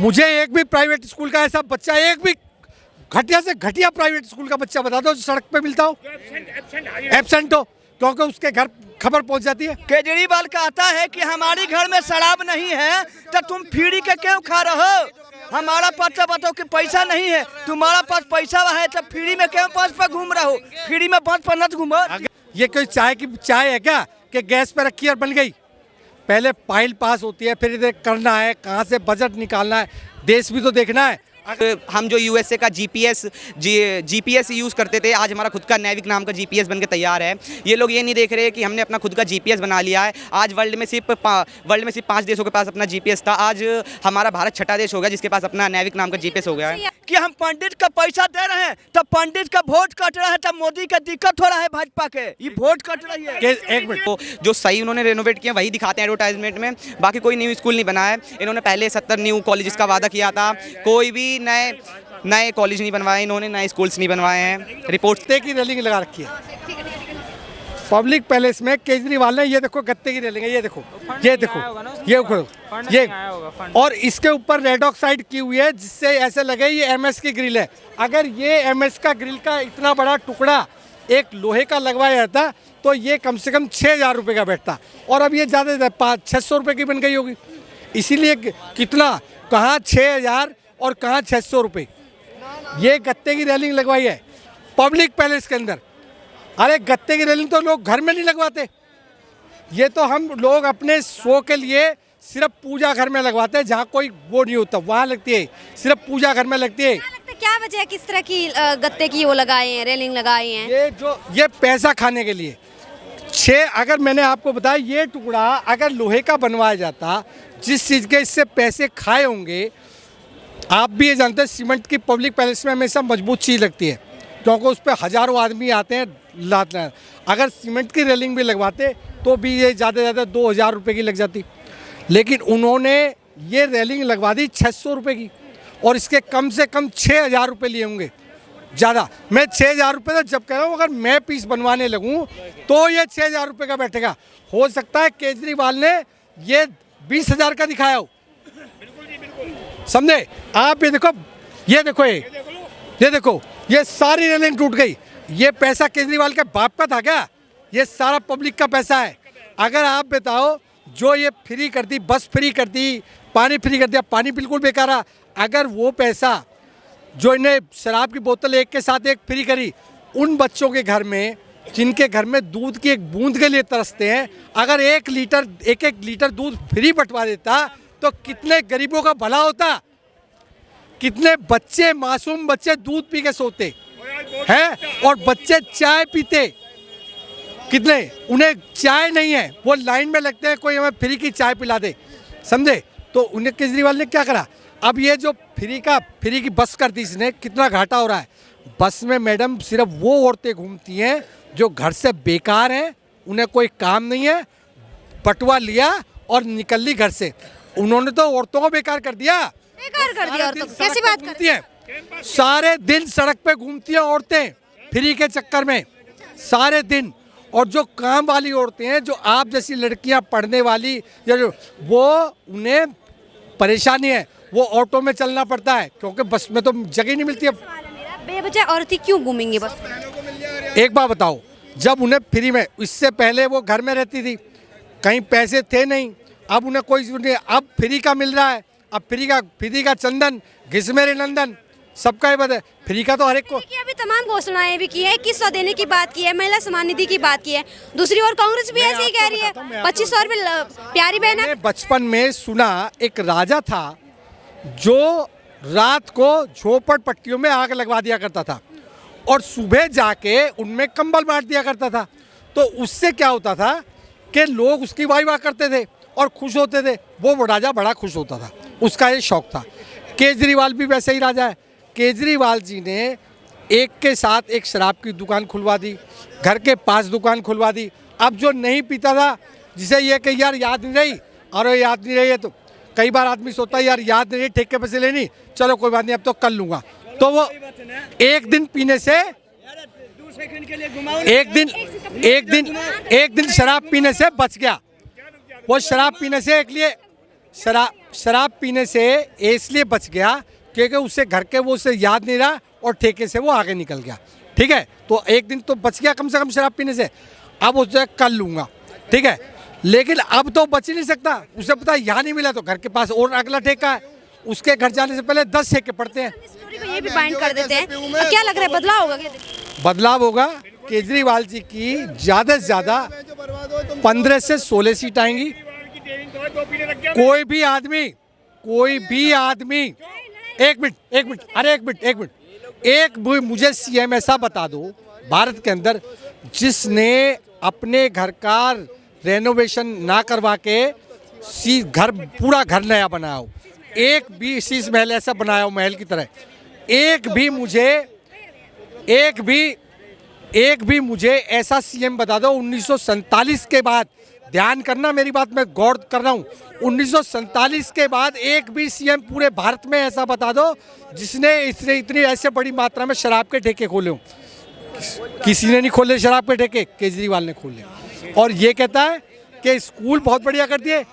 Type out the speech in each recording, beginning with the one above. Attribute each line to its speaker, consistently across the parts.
Speaker 1: मुझे एक भी प्राइवेट स्कूल का ऐसा बच्चा, एक भी घटिया से घटिया प्राइवेट स्कूल का बच्चा बता दो जो सड़क पे मिलता हो, एब्सेंट हो, क्योंकि उसके घर खबर पहुंच जाती है।
Speaker 2: केजरीवाल कहता है कि हमारे घर में शराब नहीं है तो तुम फ्री के क्यों खा रहे हो? हमारा पास बताओ कि पैसा नहीं है, तुम्हारा पास पैसा है तो फ्री में क्यों बस पर घूम रहे हो? फ्री में बस पर न घूमो।
Speaker 1: ये कोई चाय है क्या कि गैस पे रखी और बन गई? पहले फाइल पास होती है, फिर इधर करना है, कहाँ से बजट निकालना है, देश भी तो देखना है।
Speaker 3: हम जो यूएसए का जीपीएस यूज़ करते थे, आज हमारा खुद का नेविक नाम का जीपीएस बनके तैयार है। ये लोग ये नहीं देख रहे कि हमने अपना खुद का जीपीएस बना लिया है। आज वर्ल्ड में सिर्फ 5 देशों के पास अपना जीपीएस था, आज हमारा भारत छठा देश हो गया जिसके पास अपना नेविक नाम का जीपीएस हो गया है।
Speaker 2: कि हम पंडित का पैसा दे रहे हैं तो पंडित का वोट कट रहा है, तब मोदी का दिक्कत हो रहा है, भाजपा के ये वोट कट रही है।
Speaker 1: एक मिनट,
Speaker 3: तो जो सही उन्होंने रेनोवेट किया वही दिखाते हैं एडवर्टाइजमेंट में, बाकी कोई न्यू स्कूल नहीं बना है। इन्होंने पहले 70 न्यू कॉलेजेस का वादा किया था, कोई भी नए कॉलेज नहीं बनवाए इन्होंने, नए स्कूल्स नहीं बनवाए हैं। रिपोर्ट
Speaker 1: की रेलिंग लगा रखी है पब्लिक पैलेस में केजरीवाल ने। ये देखो गत्ते की रेलिंग है, ये देखो, ये देखो, ये उखड़ो, ये, और इसके ऊपर रेड ऑक्साइड की हुई है जिससे ऐसे लगे ये एमएस की ग्रिल है। अगर ये एमएस का ग्रिल का इतना बड़ा टुकड़ा एक लोहे का लगवाया जाता तो ये कम से कम 6,000 रुपये का बैठता, और अब ये ज़्यादा 500-600 रुपये की बन गई होगी। इसीलिए कितना, कहाँ 6,000 और कहाँ 600 रुपये। ये गत्ते की रेलिंग लगवाई है पब्लिक पैलेस के अंदर। अरे गत्ते की रेलिंग तो लोग घर में नहीं लगवाते, ये तो हम लोग अपने शो के लिए सिर्फ पूजा घर में लगवाते हैं, जहाँ कोई वो नहीं होता वहाँ लगती है, सिर्फ पूजा घर में लगती है।
Speaker 4: क्या वजह है, किस तरह की गत्ते की वो लगाए हैं, रेलिंग लगाए हैं?
Speaker 1: ये पैसा खाने के लिए। अगर मैंने आपको बताया ये टुकड़ा अगर लोहे का बनवाया जाता, जिस चीज़ के इससे पैसे खाए होंगे, आप भी ये जानते हैं सीमेंट की पब्लिक पैलेस में हमेशा मजबूत चीज़ लगती है, क्योंकि उस पर हज़ारों आदमी आते हैं लाते हैं। अगर सीमेंट की रेलिंग भी लगवाते तो भी ये ज़्यादा से ज़्यादा 2,000 रुपये की लग जाती, लेकिन उन्होंने ये रेलिंग लगवा दी 600 रुपये की, और इसके कम से कम 6,000 रुपये लिए होंगे ज़्यादा। मैं 6,000 रुपये तो जब कह रहा हूँ, अगर मैं पीस बनवाने लगूँ तो ये 6,000 रुपये का बैठेगा। हो सकता है केजरीवाल ने ये 20,000 का दिखाया हो, समझे आप? ये देखो, ये देखो, ये देखो, ये सारी रेलिंग टूट गई। ये पैसा केजरीवाल के बाप का था क्या? ये सारा पब्लिक का पैसा है। अगर आप बताओ, जो ये फ्री कर दी, बस फ्री कर दी, पानी फ्री कर दिया, पानी बिल्कुल बेकार है। अगर वो पैसा जो इन्हें शराब की बोतल एक के साथ एक फ्री करी, उन बच्चों के घर में जिनके घर में दूध की एक बूंद के लिए तरसते हैं, अगर एक लीटर दूध फ्री बंटवा देता तो कितने गरीबों का भला होता, कितने बच्चे, मासूम बच्चे दूध पी के सोते हैं, और बच्चे चाय पीते कितने, उन्हें चाय नहीं है, वो लाइन में लगते हैं कोई हमें फ्री की चाय पिला दे, समझे? तो उन्हें केजरीवाल ने क्या करा, अब ये जो फ्री की बस कर दी इसने, कितना घाटा हो रहा है। बस में मैडम सिर्फ वो औरतें घूमती हैं जो घर से बेकार हैं, उन्हें कोई काम नहीं है, बटुआ लिया और निकल ली घर से। उन्होंने तो औरतों को बेकार कर दिया।
Speaker 4: औरतों को कैसी बात करती
Speaker 1: हैं? सारे दिन सड़क पे घूमती हैं औरतें फ्री के चक्कर में, सारे दिन। और जो काम वाली औरतें हैं, जो आप जैसी लड़कियां पढ़ने वाली, वो उन्हें परेशानी है, वो ऑटो में चलना पड़ता है, क्योंकि बस में तो जगह नहीं मिलती। अब
Speaker 4: बेवजह औरतें क्यों घूमेंगी बस?
Speaker 1: एक बात बताओ, जब उन्हें फ्री में, इससे पहले वो घर में रहती थी, कहीं पैसे थे नहीं, अब उन्हें कोई, अब फ्री का मिल रहा है, अब फ्री का चंदन, घिसमेरे नंदन, सबका ही पता है फ्री का तो हर एक को।
Speaker 4: अभी तमाम घोषणाएं भी की है, 2100 देने की बात की है, महिला सम्मान निधि की बात की है, दूसरी ओर कांग्रेस भी ऐसे ही कह रही है 2500 रुपये प्यारी बहन है।
Speaker 1: बचपन में सुना एक राजा था जो रात को झोपड़ पट्टियों में आग लगवा दिया करता था और सुबह जाके उनमें कंबल बांट दिया करता था। तो उससे क्या होता था कि लोग उसकी वाह करते थे और खुश होते थे, वो राजा बड़ा खुश होता था, उसका ये शौक था। केजरीवाल भी वैसे ही राजा है। केजरीवाल जी ने एक के साथ एक शराब की दुकान खुलवा दी, घर के पास दुकान खुलवा दी। अब जो नहीं पीता था, जिसे ये कि यार याद नहीं रही, और याद नहीं रही है, तो कई बार आदमी सोचता है यार याद नहीं रही, ठेके पैसे लेनी, चलो कोई बात नहीं अब तो कर लूँगा, तो वो एक दिन पीने से, एक दिन शराब पीने से बच गया। वो शराब पीने से शराब पीने से इसलिए बच गया क्योंकि उसे घर के वो उसे याद नहीं रहा और ठेके से वो आगे निकल गया। ठीक है, तो एक दिन तो बच गया कम से कम शराब पीने से। अब उसे कर लूँगा, ठीक है, लेकिन अब तो बच ही नहीं सकता। उसे पता है यहाँ नहीं मिला तो घर के पास और अगला ठेका है, उसके घर जाने से पहले 10 ठेके पड़ते हैं।
Speaker 4: स्टोरी को ये भी बाइंड कर देते हैं। तो क्या लग रहा है बदलाव होगा क्या?
Speaker 1: बदलाव होगा। केजरीवाल जी की ज़्यादा से ज़्यादा 15 से 16 सीट आएंगी। कोई भी आदमी एक मिनट अरे एक मिनट मुझे सीएम ऐसा बता दो भारत के अंदर जिसने अपने घर का रेनोवेशन ना करवा के घर पूरा घर नया बनाया हो। एक भी शीश महल ऐसा बनाया हो महल की तरह, एक भी मुझे ऐसा सीएम बता दो 1947 के बाद। ध्यान करना मेरी बात, मैं गौर कर रहा हूँ। 1947 के बाद एक भी सीएम पूरे भारत में ऐसा बता दो जिसने इतनी ऐसे बड़ी मात्रा में शराब के ठेके खोले हों। किसी ने नहीं खोले शराब के ठेके, केजरीवाल ने खोले। और ये कहता है कि स्कूल बहुत बढ़िया कर दिए।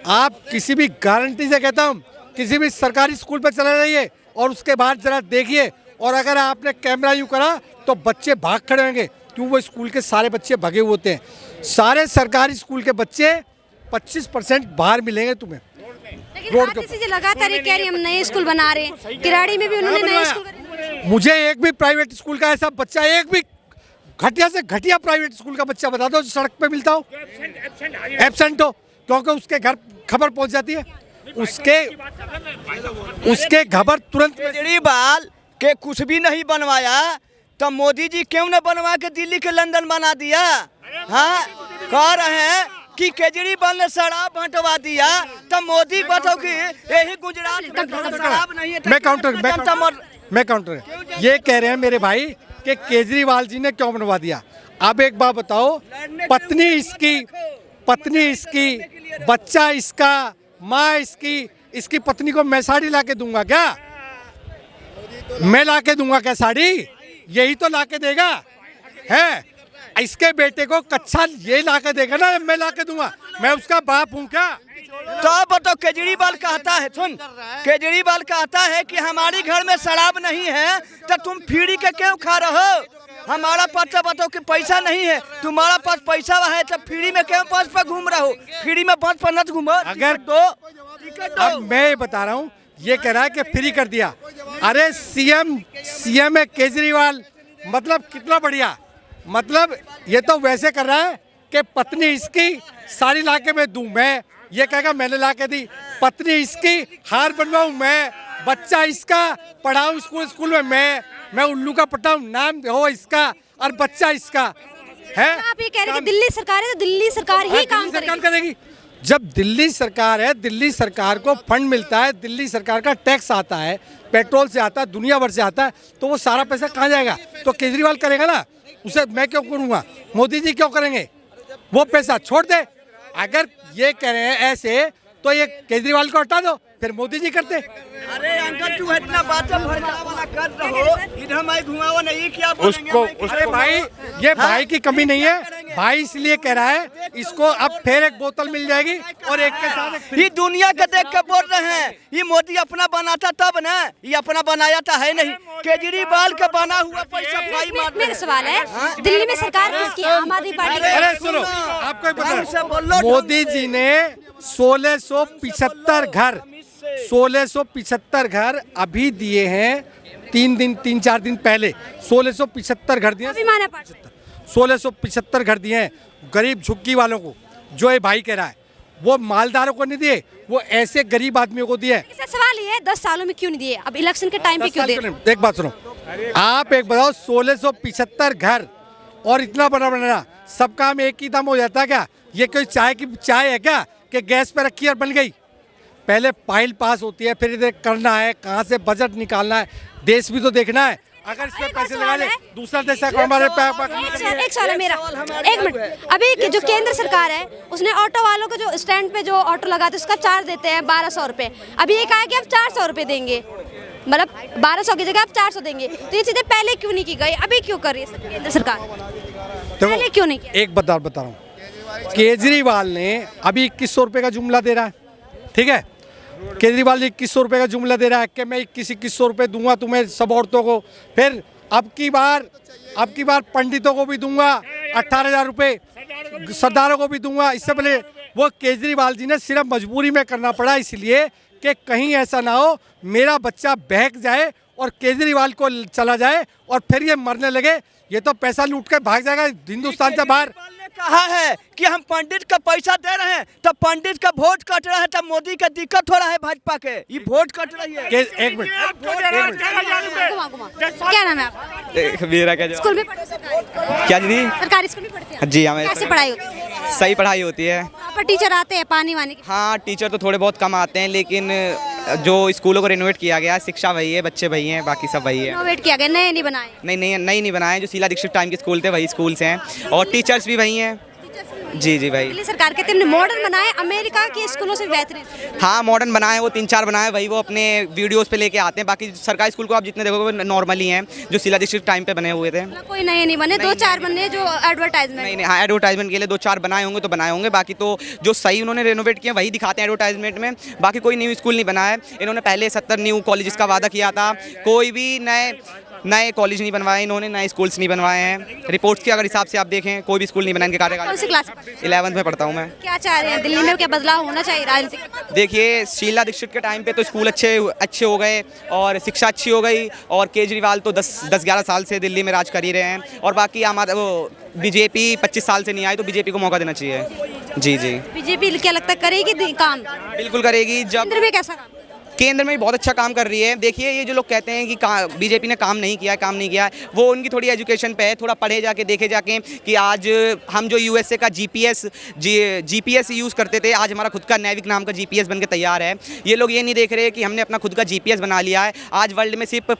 Speaker 1: आप किसी भी गारंटी से कहता हूँ किसी भी सरकारी स्कूल पर चले जाइए और उसके बाद जरा देखिए, और अगर आपने कैमरा यूँ करा तो बच्चे भाग खड़े होंगे, क्यों? वो स्कूल के सारे बच्चे भगे हुए होते हैं। सारे सरकारी स्कूल के बच्चे 25% बाहर मिलेंगे तुम्हें।
Speaker 4: लेकिन भारतीय चीजें लगातार ये कह रही हम नए स्कूल बना रहे हैं। किराड़ी में भी उन्होंने नए स्कूल।
Speaker 1: मुझे एक भी प्राइवेट स्कूल का ऐसा बच्चा, एक भी घटिया से घटिया प्राइवेट स्कूल का बच्चा बता दो जो सड़क पे मिलता हो, एब्सेंट हो, क्योंकि उसके घर खबर पहुंच जाती है, उसके खबर तुरंत।
Speaker 2: केजरीवाल के कुछ भी नहीं बनवाया तो मोदी जी क्यों न बनवा के दिल्ली के लंदन बना दिया? हाँ, कह रहे हैं कि केजरीवाल ने शराब बंटवा दिया तो मोदी बताओ कि यही गुजरात में शराब नहीं है।
Speaker 1: मैं काउंटर ये कह रहे हैं मेरे भाई कि केजरीवाल जी ने क्यों बनवा दिया। अब एक बात बताओ, पत्नी इसकी, बच्चा इसका, माँ इसकी पत्नी को मैं साड़ी ला के दूंगा क्या? मैं ला के दूंगा क्या साड़ी? यही तो ला के देगा है। इसके बेटे को कच्चा ये ला के देगा ना, मैं ला के दूंगा? मैं उसका बाप हूँ क्या?
Speaker 2: तो बताओ, केजरीवाल कहता है, सुन, केजरीवाल कहता है कि हमारे घर में शराब नहीं है तो तुम फ्री के क्यों खा रहे हो? हमारा पास बताओ कि पैसा नहीं है, तुम्हारा पास पैसा है तो फ्री में क्यों बस पर घूम रहे हो? फ्री में बस पर न घूमो।
Speaker 1: अगर तो अब मैं बता रहा हूँ, ये कह रहा है कि फ्री कर दिया। अरे सीएम है केजरीवाल, मतलब कितना बढ़िया। मतलब ये तो वैसे कर रहा है कि पत्नी इसकी साड़ी ला के मैं दूं, मैं ये कहेगा मैंने ला के दी। पत्नी इसकी हार बनवाऊं मैं, बच्चा इसका पढ़ाऊं स्कूल में मैं उल्लू का पटाऊं, नाम हो इसका और बच्चा इसका है।
Speaker 4: आप ये कह रहे हैं कि दिल्ली सरकार है तो दिल्ली सरकार ही काम
Speaker 1: करेगी। जब दिल्ली सरकार है, दिल्ली सरकार को फंड मिलता है, दिल्ली सरकार का टैक्स आता है, पेट्रोल से आता है, दुनिया भर से आता है, तो वो सारा पैसा कहाँ जाएगा? तो केजरीवाल करेगा ना, उसे मैं क्यों करूँगा? मोदी जी क्यों करेंगे? वो पैसा छोड़ दे। अगर ये कह रहे हैं ऐसे तो ये केजरीवाल को हटा दो, फिर मोदी जी करते।
Speaker 2: अरे अंकल, तू इतना बात वाला कर रहो, इधर मैं घुमावा नहीं क्या
Speaker 1: उसको अरे भाई, ये भाई की कमी नहीं है, भाई इसलिए कह रहा है इसको अब फिर एक बोतल मिल जाएगी और एक के साथ
Speaker 2: ये दुनिया के देख के बोल रहे हैं। ये मोदी अपना बनाता तब ना, ये अपना बनाया था है नहीं। केजरीवाल का बना हुआ पैसा भाई मार।
Speaker 4: मेरा सवाल है, दिल्ली में सरकार किसकी? आम आदमी पार्टी की।
Speaker 1: अरे सुनो, आपको पता है मोदी जी ने 1675 घर अभी दिए हैं, 3-4 दिन पहले 1675 घर दिए, 1675 घर दिए हैं गरीब झुग्गी वालों को। जो ये भाई कह रहा है वो मालदारों को नहीं दिए, वो ऐसे गरीब आदमियों को दिए।
Speaker 4: इसका सवाल ये है 10 सालों में क्यों नहीं दिए? अब इलेक्शन के टाइम पे क्यों दे?
Speaker 1: एक बात सुनो, आप एक बताओ, 1675 घर और इतना बड़ा बनाना, सब काम एक ही दाम हो जाता है क्या? ये कोई चाय है क्या कि गैस पे रखी और बन गई? पहले फाइल पास होती है, फिर इधर करना है, कहाँ से बजट निकालना है, देश भी तो देखना है। अगर इसमें पैसे लगा ले दूसरा देश हमारे
Speaker 4: एक सवाल है मेरा, एक मिनट। अभी जो केंद्र सरकार है उसने ऑटो वालों को जो स्टैंड पे जो ऑटो लगाते उसका चार्ज देते हैं 1200 रुपये। अभी ये कहा है कि आप 400 रुपये देंगे, मतलब 1200 की जगह आप 400 देंगे। तो ये चीजें पहले क्यों नहीं की गई, अभी क्यों कर रही है केंद्र सरकार? पहले क्यों नहीं किया?
Speaker 1: एक बता रहा हूँ, केजरीवाल ने अभी 2100 रुपये का जुमला दे रहा है, ठीक है, केजरीवाल जी 2100 रुपये का जुमला दे रहा है कि मैं 2100 रुपये दूंगा तुम्हें सब औरतों को। फिर अब की बार पंडितों को भी दूंगा 18,000 रुपये, सरदारों को भी दूंगा। इससे पहले वो केजरीवाल जी ने सिर्फ मजबूरी में करना पड़ा, इसलिए कि कहीं ऐसा ना हो मेरा बच्चा बहक जाए और केजरीवाल को चला जाए और फिर ये मरने लगे। ये तो पैसा लूट के भाग जाएगा हिंदुस्तान से बाहर।
Speaker 2: केजरीवाल ने कहा है कि हम पंडित का पैसा दे रहे हैं, तब पंडित का वोट कट रहा है, तब मोदी का दिक्कत हो रहा है भाजपा के, ये वोट कट रही है।
Speaker 1: एक मिनट,
Speaker 4: क्या नाम है आपका?
Speaker 3: मेरा क्या
Speaker 4: स्कूल में पढ़ते सरकारी?
Speaker 3: क्या दीदी?
Speaker 4: सरकारी स्कूल में पढ़ते हैं?
Speaker 3: जी हमें
Speaker 4: कैसे पढ़ाई होती है?
Speaker 3: सही पढ़ाई होती है।
Speaker 4: वहाँ पर टीचर आते हैं पानी वानी की?
Speaker 3: हाँ टीचर तो थोड़े बहुत कम आते हैं, लेकिन जो स्कूलों को रिनोवेट किया गया है, शिक्षा वही है, बच्चे वही हैं, बाकी सब वही है।
Speaker 4: रिनोवेट किया गया, नए नहीं बनाए?
Speaker 3: नहीं बनाए। जो शीला दीक्षित टाइम के स्कूल थे वही स्कूल्स हैं और टीचर्स भी वही हैं। जी भाई।
Speaker 4: दिल्ली सरकार कहते हैं मॉडर्न बनाए, अमेरिका के स्कूलों से बेहतरीन।
Speaker 3: हाँ मॉडर्न बनाए, वो 3-4 बनाए, वही वो अपने वीडियोस पे लेके आते हैं। बाकी सरकारी स्कूल को आप जितने देखोगे वो नॉर्मल ही हैं, जो शीला दीक्षित टाइम पे बने हुए थे।
Speaker 4: कोई नए नहीं बने, 2-4 बने जो एडवर्टाइजमेंट।
Speaker 3: नहीं हाँ एडवर्टाइजमेंट के लिए 2-4 बनाए होंगे तो बनाए होंगे, बाकी तो जो सही उन्होंने रेनोवेट किया वही दिखाते हैं एडवर्टाइजमेंट में। बाकी कोई न्यू स्कूल नहीं बनाया है। इन्होंने पहले 70 न्यू कॉलेजेस का वादा किया था, कोई भी नए कॉलेज नहीं बनवाए इन्होंने, नए स्कूल्स नहीं बनवाए हैं। रिपोर्ट्स के अगर हिसाब से आप देखें कोई भी स्कूल नहीं बना इनके कार्यकाल।
Speaker 4: कौन सी क्लास?
Speaker 3: 11th में पढ़ता हूँ मैं।
Speaker 4: क्या चाह रहे हैं दिल्ली में, क्या बदलाव होना चाहिए राजनीतिक?
Speaker 3: देखिए शीला दीक्षित के टाइम पे तो स्कूल अच्छे हो गए और शिक्षा अच्छी हो गई, और केजरीवाल तो 10-11 साल से दिल्ली में राज कर ही रहे हैं। और बाकी वो बीजेपी 25 साल से नहीं आई, तो बीजेपी को मौका देना चाहिए। जी
Speaker 4: बीजेपी क्या लगता है करेगी काम?
Speaker 3: बिल्कुल करेगी। जब
Speaker 4: केंद्र में कैसा काम?
Speaker 3: केंद्र में बहुत अच्छा काम कर रही है। देखिए ये जो लोग कहते हैं कि बीजेपी ने काम नहीं किया है, वो उनकी थोड़ी एजुकेशन पे है, थोड़ा पढ़े जाके देखे जाके कि आज हम जो यूएसए का जीपीएस यूज़ करते थे, आज हमारा खुद का नेविक नाम का जीपीएस बन के तैयार है। ये लोग ये नहीं देख रहे कि हमने अपना खुद का जीपीएस बना लिया है। आज वर्ल्ड में सिर्फ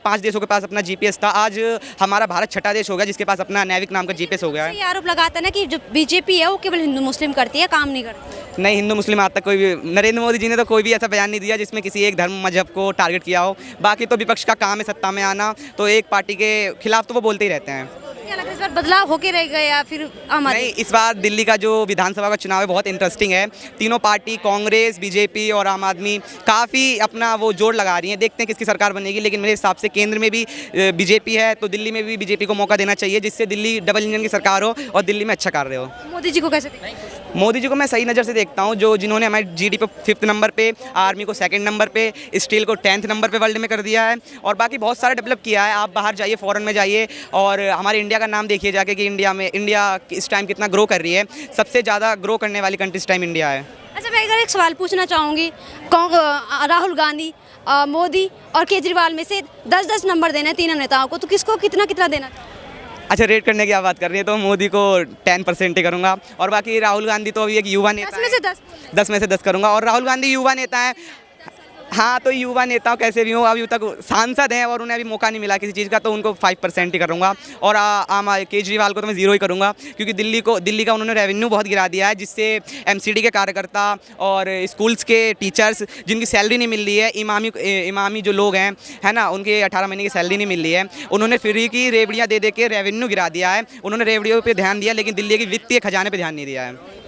Speaker 3: 5 देशों के पास अपना जीपीएस था, आज हमारा भारत 6ठा देश हो गया जिसके पास अपना नेविक नाम का जीपीएस हो गया है।
Speaker 4: ये आरोप लगाता है ना कि जो बीजेपी है वो केवल हिंदू मुस्लिम करती है, काम नहीं करती।
Speaker 3: नहीं हिंदू मुस्लिम आज तक कोई भी, नरेंद्र मोदी जी ने तो कोई भी ऐसा बयान नहीं दिया जिसमें किसी एक धर्म मजहब को टारगेट किया हो। बाकी तो विपक्ष का काम है सत्ता में आना, तो एक पार्टी के खिलाफ तो वो बोलते ही रहते हैं।
Speaker 4: क्या लगता है इस बार बदलाव होके रह गया या फिर
Speaker 3: नहीं, इस बार दिल्ली का जो विधानसभा का चुनाव है बहुत इंटरेस्टिंग है। तीनों पार्टी कांग्रेस, बीजेपी और आम आदमी काफ़ी अपना वो जोर लगा रही हैं। देखते हैं किसकी सरकार बनेगी, लेकिन मेरे हिसाब से केंद्र में भी बीजेपी है, तो दिल्ली में भी बीजेपी को मौका देना चाहिए, जिससे दिल्ली डबल इंजन की सरकार हो और दिल्ली में अच्छा कार्य हो।
Speaker 4: मोदी जी को कैसे देखते हैं?
Speaker 3: मोदी जी को मैं सही नज़र से देखता हूँ, जिन्होंने हमारे जीडीपी पे 5th नंबर पे, आर्मी को 2nd नंबर पे, स्टील को 10th नंबर पे वर्ल्ड में कर दिया है, और बाकी बहुत सारा डेवलप किया है। आप बाहर जाइए, फॉरेन में जाइए और हमारे इंडिया का नाम देखिए जाके कि इंडिया इस टाइम कितना ग्रो कर रही है। सबसे ज़्यादा ग्रो करने वाली कंट्री इस टाइम इंडिया है।
Speaker 4: अच्छा मैं अगर एक सवाल पूछना चाहूँगी, राहुल गांधी, मोदी और केजरीवाल में से 10-10 नंबर देना है तीनों नेताओं को, तो किसको कितना कितना देना?
Speaker 3: अच्छा रेट करने की आप बात कर रही है तो मोदी को 10% ही करूँगा, और बाकी राहुल गांधी तो अभी एक युवा नेता
Speaker 4: 10 में से
Speaker 3: 10 में से 10 करूँगा। और राहुल गांधी युवा नेता है। हाँ तो युवा नेता कैसे भी हो, अभी तक सांसद हैं और उन्हें अभी मौका नहीं मिला किसी चीज़ का, तो उनको 5% ही करूँगा। और केजरीवाल को तो मैं 0 ही करूँगा, क्योंकि दिल्ली का उन्होंने रेवेन्यू बहुत गिरा दिया है, जिससे एमसीडी के कार्यकर्ता और स्कूल्स के टीचर्स जिनकी सैलरी नहीं मिल रही है, इमामी जो लोग हैं है ना, उनके 18 महीने की सैलरी नहीं मिल रही है। उन्होंने फ्री की रेवड़ियाँ दे के रेवेन्यू गिरा दिया है। उन्होंने रेवड़ियों पर ध्यान दिया, लेकिन दिल्ली की वित्तीय खजाने पर ध्यान नहीं दिया है।